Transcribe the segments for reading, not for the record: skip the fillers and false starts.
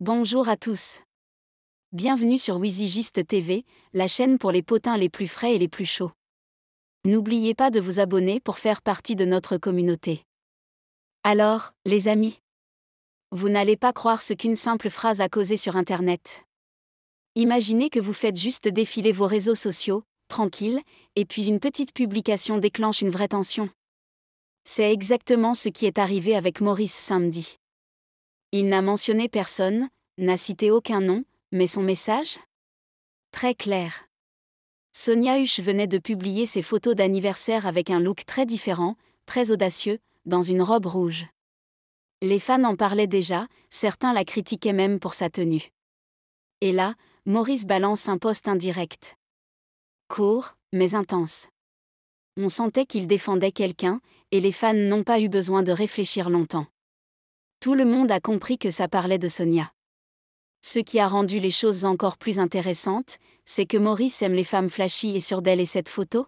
Bonjour à tous. Bienvenue sur Wizigist TV, la chaîne pour les potins les plus frais et les plus chauds. N'oubliez pas de vous abonner pour faire partie de notre communauté. Alors, les amis, vous n'allez pas croire ce qu'une simple phrase a causé sur Internet. Imaginez que vous faites juste défiler vos réseaux sociaux, tranquille, et puis une petite publication déclenche une vraie tension. C'est exactement ce qui est arrivé avec Maurice samedi. Il n'a mentionné personne, n'a cité aucun nom, mais son message ? Très clair. Sonia Huche venait de publier ses photos d'anniversaire avec un look très différent, très audacieux, dans une robe rouge. Les fans en parlaient déjà, certains la critiquaient même pour sa tenue. Et là, Maurice balance un post indirect. Court, mais intense. On sentait qu'il défendait quelqu'un, et les fans n'ont pas eu besoin de réfléchir longtemps. Tout le monde a compris que ça parlait de Sonia. Ce qui a rendu les choses encore plus intéressantes, c'est que Maurice aime les femmes flashy et sûres d'elles et cette photo ?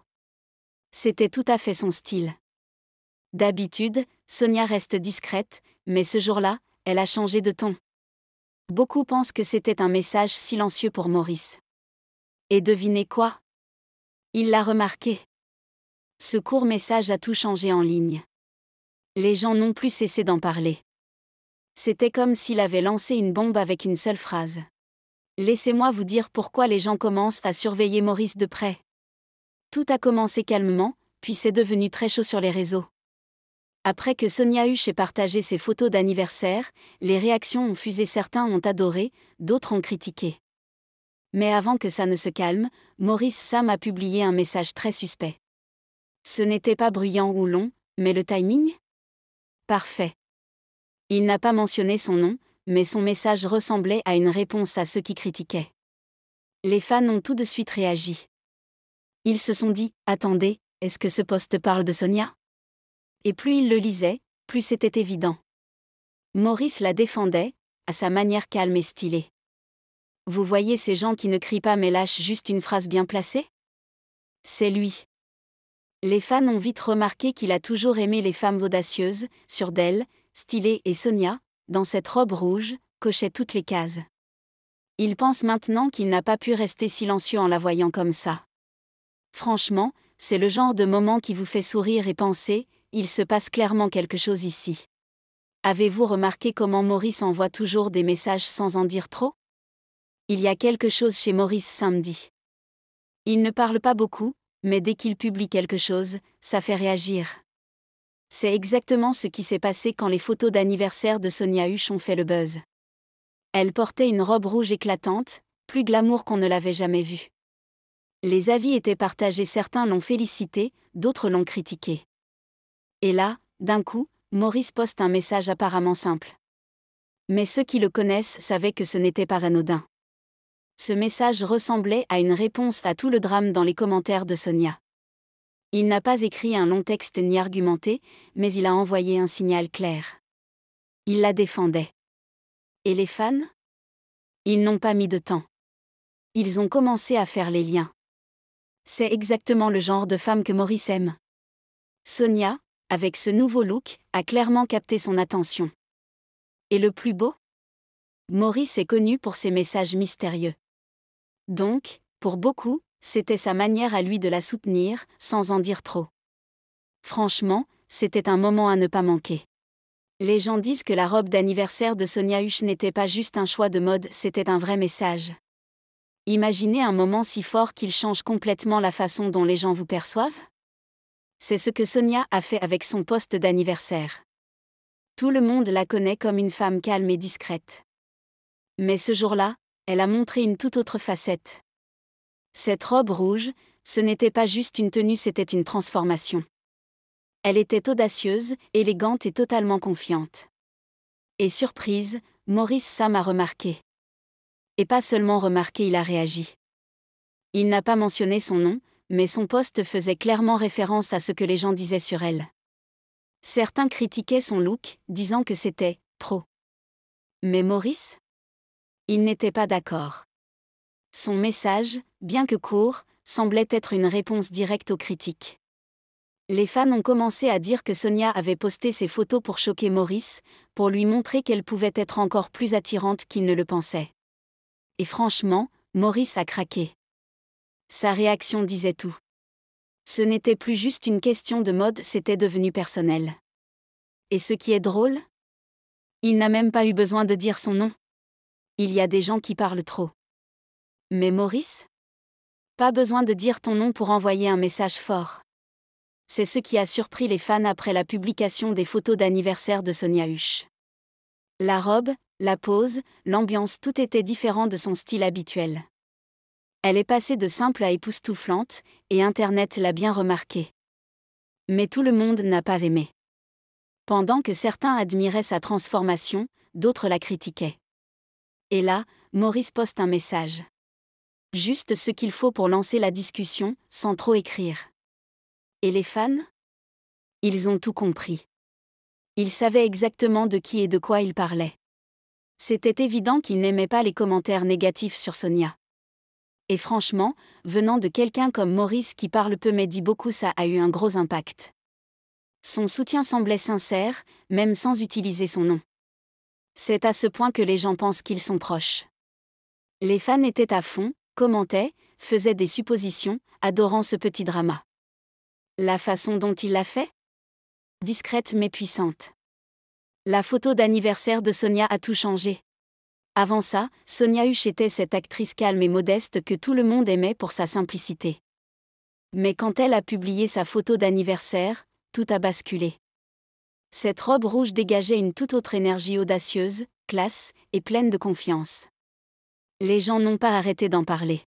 C'était tout à fait son style. D'habitude, Sonia reste discrète, mais ce jour-là, elle a changé de ton. Beaucoup pensent que c'était un message silencieux pour Maurice. Et devinez quoi ? Il l'a remarqué. Ce court message a tout changé en ligne. Les gens n'ont plus cessé d'en parler. C'était comme s'il avait lancé une bombe avec une seule phrase. Laissez-moi vous dire pourquoi les gens commencent à surveiller Maurice de près. Tout a commencé calmement, puis c'est devenu très chaud sur les réseaux. Après que Sonia Huche ait partagé ses photos d'anniversaire, les réactions ont fusé, certains ont adoré, d'autres ont critiqué. Mais avant que ça ne se calme, Maurice Sam a publié un message très suspect. Ce n'était pas bruyant ou long, mais le timing ? Parfait. Il n'a pas mentionné son nom, mais son message ressemblait à une réponse à ceux qui critiquaient. Les fans ont tout de suite réagi. Ils se sont dit « Attendez, est-ce que ce post parle de Sonia ?» Et plus ils le lisaient, plus c'était évident. Maurice la défendait, à sa manière calme et stylée. Vous voyez ces gens qui ne crient pas mais lâchent juste une phrase bien placée ? C'est lui. Les fans ont vite remarqué qu'il a toujours aimé les femmes audacieuses, sûres d'elles, stylées, et Sonia, dans cette robe rouge, cochait toutes les cases. Il pense maintenant qu'il n'a pas pu rester silencieux en la voyant comme ça. Franchement, c'est le genre de moment qui vous fait sourire et penser, il se passe clairement quelque chose ici. Avez-vous remarqué comment Maurice envoie toujours des messages sans en dire trop ? Il y a quelque chose chez Maurice samedi. Il ne parle pas beaucoup, mais dès qu'il publie quelque chose, ça fait réagir. C'est exactement ce qui s'est passé quand les photos d'anniversaire de Sonia Huche ont fait le buzz. Elle portait une robe rouge éclatante, plus glamour qu'on ne l'avait jamais vue. Les avis étaient partagés, certains l'ont félicité, d'autres l'ont critiqué. Et là, d'un coup, Maurice poste un message apparemment simple. Mais ceux qui le connaissent savaient que ce n'était pas anodin. Ce message ressemblait à une réponse à tout le drame dans les commentaires de Sonia. Il n'a pas écrit un long texte ni argumenté, mais il a envoyé un signal clair. Il la défendait. Et les fans ? Ils n'ont pas mis de temps. Ils ont commencé à faire les liens. C'est exactement le genre de femme que Maurice aime. Sonia, avec ce nouveau look, a clairement capté son attention. Et le plus beau ? Maurice est connu pour ses messages mystérieux. Donc, pour beaucoup, c'était sa manière à lui de la soutenir, sans en dire trop. Franchement, c'était un moment à ne pas manquer. Les gens disent que la robe d'anniversaire de Sonia Huche n'était pas juste un choix de mode, c'était un vrai message. Imaginez un moment si fort qu'il change complètement la façon dont les gens vous perçoivent ? C'est ce que Sonia a fait avec son post d'anniversaire. Tout le monde la connaît comme une femme calme et discrète. Mais ce jour-là, elle a montré une toute autre facette. Cette robe rouge, ce n'était pas juste une tenue, c'était une transformation. Elle était audacieuse, élégante et totalement confiante. Et surprise, Maurice Sam a remarqué. Et pas seulement remarqué, il a réagi. Il n'a pas mentionné son nom, mais son post faisait clairement référence à ce que les gens disaient sur elle. Certains critiquaient son look, disant que c'était « trop ». Mais Maurice ? Il n'était pas d'accord. Son message, bien que court, semblait être une réponse directe aux critiques. Les fans ont commencé à dire que Sonia avait posté ses photos pour choquer Maurice, pour lui montrer qu'elle pouvait être encore plus attirante qu'il ne le pensait. Et franchement, Maurice a craqué. Sa réaction disait tout. Ce n'était plus juste une question de mode, c'était devenu personnel. Et ce qui est drôle ? Il n'a même pas eu besoin de dire son nom. Il y a des gens qui parlent trop. Mais Maurice ? Pas besoin de dire ton nom pour envoyer un message fort. C'est ce qui a surpris les fans après la publication des photos d'anniversaire de Sonia Huche. La robe, la pose, l'ambiance, tout était différent de son style habituel. Elle est passée de simple à époustouflante, et Internet l'a bien remarqué. Mais tout le monde n'a pas aimé. Pendant que certains admiraient sa transformation, d'autres la critiquaient. Et là, Maurice poste un message. Juste ce qu'il faut pour lancer la discussion, sans trop écrire. Et les fans ? Ils ont tout compris. Ils savaient exactement de qui et de quoi il parlait. C'était évident qu'il n'aimait pas les commentaires négatifs sur Sonia. Et franchement, venant de quelqu'un comme Maurice qui parle peu mais dit beaucoup, ça a eu un gros impact. Son soutien semblait sincère, même sans utiliser son nom. C'est à ce point que les gens pensent qu'ils sont proches. Les fans étaient à fond, commentaient, faisaient des suppositions, adorant ce petit drama. La façon dont il l'a fait ? Discrète mais puissante. La photo d'anniversaire de Sonia a tout changé. Avant ça, Sonia Huche était cette actrice calme et modeste que tout le monde aimait pour sa simplicité. Mais quand elle a publié sa photo d'anniversaire, tout a basculé. Cette robe rouge dégageait une toute autre énergie audacieuse, classe et pleine de confiance. Les gens n'ont pas arrêté d'en parler.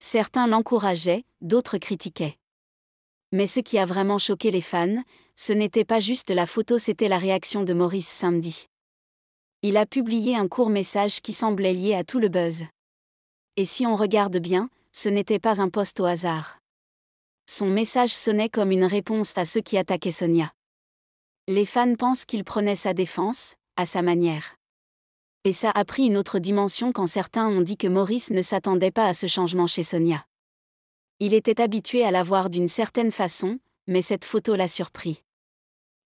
Certains l'encourageaient, d'autres critiquaient. Mais ce qui a vraiment choqué les fans, ce n'était pas juste la photo, c'était la réaction de Maurice samedi. Il a publié un court message qui semblait lié à tout le buzz. Et si on regarde bien, ce n'était pas un post au hasard. Son message sonnait comme une réponse à ceux qui attaquaient Sonia. Les fans pensent qu'il prenait sa défense, à sa manière. Et ça a pris une autre dimension quand certains ont dit que Maurice ne s'attendait pas à ce changement chez Sonia. Il était habitué à la voir d'une certaine façon, mais cette photo l'a surpris.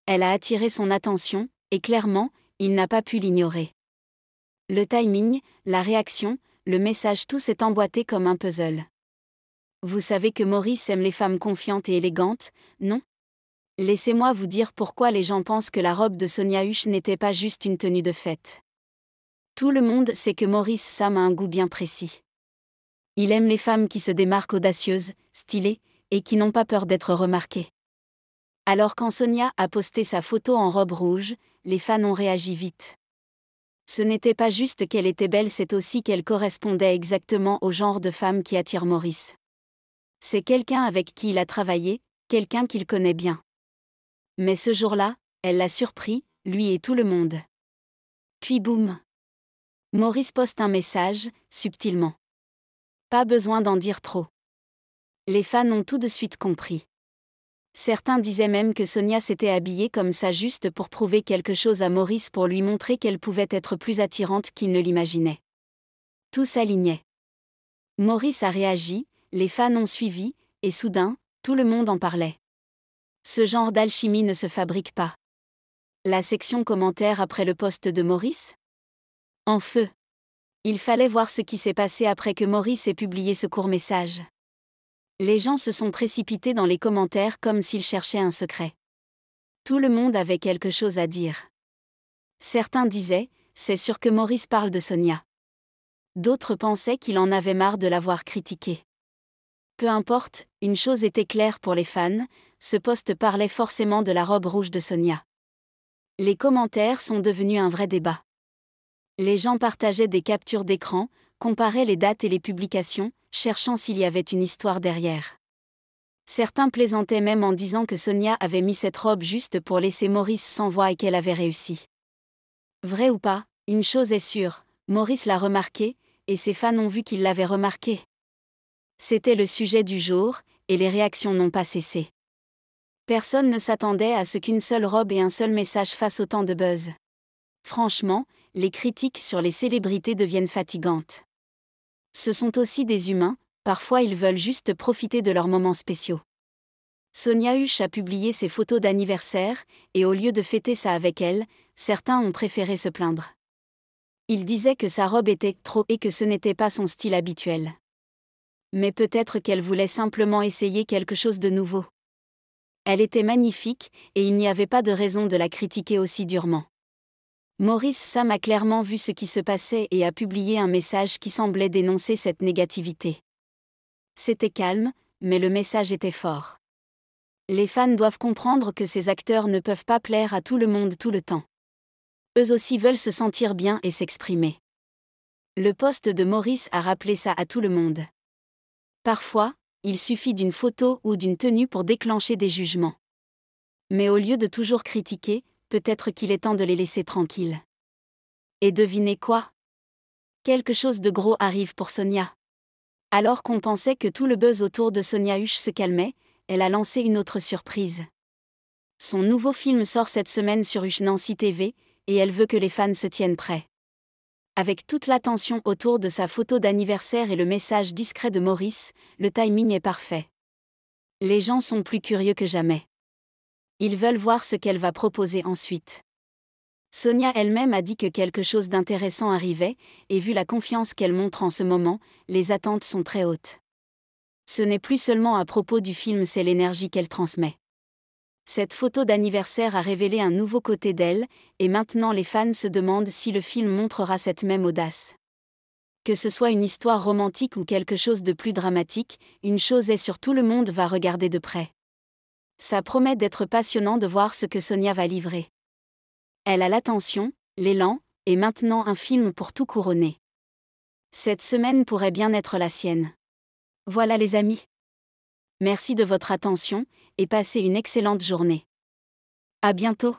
Elle a attiré son attention, et clairement, il n'a pas pu l'ignorer. Le timing, la réaction, le message, tout s'est emboîté comme un puzzle. Vous savez que Maurice aime les femmes confiantes et élégantes, non ? Laissez-moi vous dire pourquoi les gens pensent que la robe de Sonia Huche n'était pas juste une tenue de fête. Tout le monde sait que Maurice Sam a un goût bien précis. Il aime les femmes qui se démarquent, audacieuses, stylées, et qui n'ont pas peur d'être remarquées. Alors quand Sonia a posté sa photo en robe rouge, les fans ont réagi vite. Ce n'était pas juste qu'elle était belle, c'est aussi qu'elle correspondait exactement au genre de femme qui attire Maurice. C'est quelqu'un avec qui il a travaillé, quelqu'un qu'il connaît bien. Mais ce jour-là, elle l'a surpris, lui et tout le monde. Puis boum. Maurice poste un message, subtilement. Pas besoin d'en dire trop. Les fans ont tout de suite compris. Certains disaient même que Sonia s'était habillée comme ça juste pour prouver quelque chose à Maurice, pour lui montrer qu'elle pouvait être plus attirante qu'il ne l'imaginait. Tout s'alignait. Maurice a réagi, les fans ont suivi, et soudain, tout le monde en parlait. Ce genre d'alchimie ne se fabrique pas. La section commentaires après le post de Maurice ? En feu. Il fallait voir ce qui s'est passé après que Maurice ait publié ce court message. Les gens se sont précipités dans les commentaires comme s'ils cherchaient un secret. Tout le monde avait quelque chose à dire. Certains disaient, c'est sûr que Maurice parle de Sonia. D'autres pensaient qu'il en avait marre de l'avoir critiquée. Peu importe, une chose était claire pour les fans, ce post parlait forcément de la robe rouge de Sonia. Les commentaires sont devenus un vrai débat. Les gens partageaient des captures d'écran, comparaient les dates et les publications, cherchant s'il y avait une histoire derrière. Certains plaisantaient même en disant que Sonia avait mis cette robe juste pour laisser Maurice sans voix et qu'elle avait réussi. Vrai ou pas, une chose est sûre, Maurice l'a remarqué, et ses fans ont vu qu'il l'avait remarqué. C'était le sujet du jour, et les réactions n'ont pas cessé. Personne ne s'attendait à ce qu'une seule robe et un seul message fassent autant de buzz. Franchement, les critiques sur les célébrités deviennent fatigantes. Ce sont aussi des humains, parfois ils veulent juste profiter de leurs moments spéciaux. Sonia Husch a publié ses photos d'anniversaire, et au lieu de fêter ça avec elle, certains ont préféré se plaindre. Ils disaient que sa robe était trop et que ce n'était pas son style habituel. Mais peut-être qu'elle voulait simplement essayer quelque chose de nouveau. Elle était magnifique, et il n'y avait pas de raison de la critiquer aussi durement. Maurice Sam a clairement vu ce qui se passait et a publié un message qui semblait dénoncer cette négativité. C'était calme, mais le message était fort. Les fans doivent comprendre que ces acteurs ne peuvent pas plaire à tout le monde tout le temps. Eux aussi veulent se sentir bien et s'exprimer. Le post de Maurice a rappelé ça à tout le monde. Parfois, il suffit d'une photo ou d'une tenue pour déclencher des jugements. Mais au lieu de toujours critiquer, peut-être qu'il est temps de les laisser tranquilles. Et devinez quoi? Quelque chose de gros arrive pour Sonia. Alors qu'on pensait que tout le buzz autour de Sonia Husch se calmait, elle a lancé une autre surprise. Son nouveau film sort cette semaine sur Husch Nancy TV, et elle veut que les fans se tiennent prêts. Avec toute l'attention autour de sa photo d'anniversaire et le message discret de Maurice, le timing est parfait. Les gens sont plus curieux que jamais. Ils veulent voir ce qu'elle va proposer ensuite. Sonia elle-même a dit que quelque chose d'intéressant arrivait, et vu la confiance qu'elle montre en ce moment, les attentes sont très hautes. Ce n'est plus seulement à propos du film, c'est l'énergie qu'elle transmet. Cette photo d'anniversaire a révélé un nouveau côté d'elle, et maintenant les fans se demandent si le film montrera cette même audace. Que ce soit une histoire romantique ou quelque chose de plus dramatique, une chose est sûre, tout le monde va regarder de près. Ça promet d'être passionnant de voir ce que Sonia va livrer. Elle a l'attention, l'élan, et maintenant un film pour tout couronner. Cette semaine pourrait bien être la sienne. Voilà les amis. Merci de votre attention, et passez une excellente journée. À bientôt.